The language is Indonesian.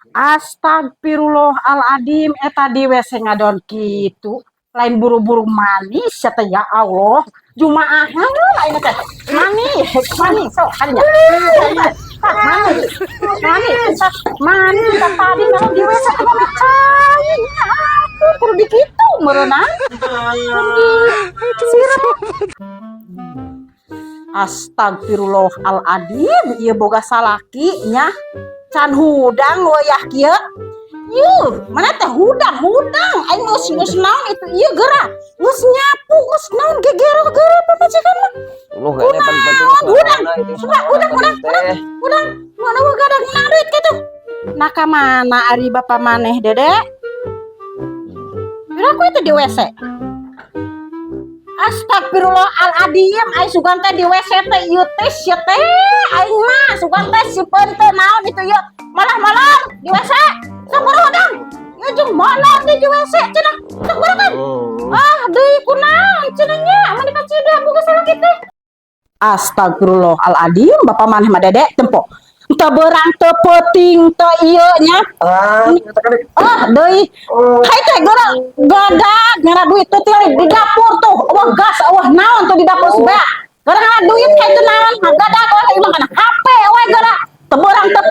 Astagfirullahaladzim, eta di WC ngadon gitu. Lain buru-buru manis, ya Allah. Jumaah lain teh. Manis, manis, sok hanya. Manis, manis, manis. Tadi kalau di WC itu cair. Kudu dikitu merenang. Sirap. Astagfirullahaladzim, ieu boga salaki nya. Can hudang wayah kieu. Mana teh hudang aing geus naon itu ieu geura. Geus nyapu, geus naon gegero-gero pamajikan mah. Lu kayaknya penting hudang. Hudang. Mana boga ada duit kitu. Nah ka mana ari bapa maneh, Dedek? Bira ku itu di WC. Astagfirullahaladzim, aing sugan teh di WC teh ieu teh sia teh aing mah sugan teh simpen teh naon itu ieu malam di WC sabaraha dang ieu jeung malam di WC cenah sabaraha kan deui kunaon cenah nya mani kacida boga salaki teh. Astagfirullahaladzim, bapa maneh mah Dedek tempo teu beurang teu peuting teu ieu nya deui hai teh geura gadag ngara duit teh di dapur tuh eueuh gas eueuh naon tuh di dapur sebea geura ngara duit kayak teu naon gadag we imah kana HP we geura teu beurang teu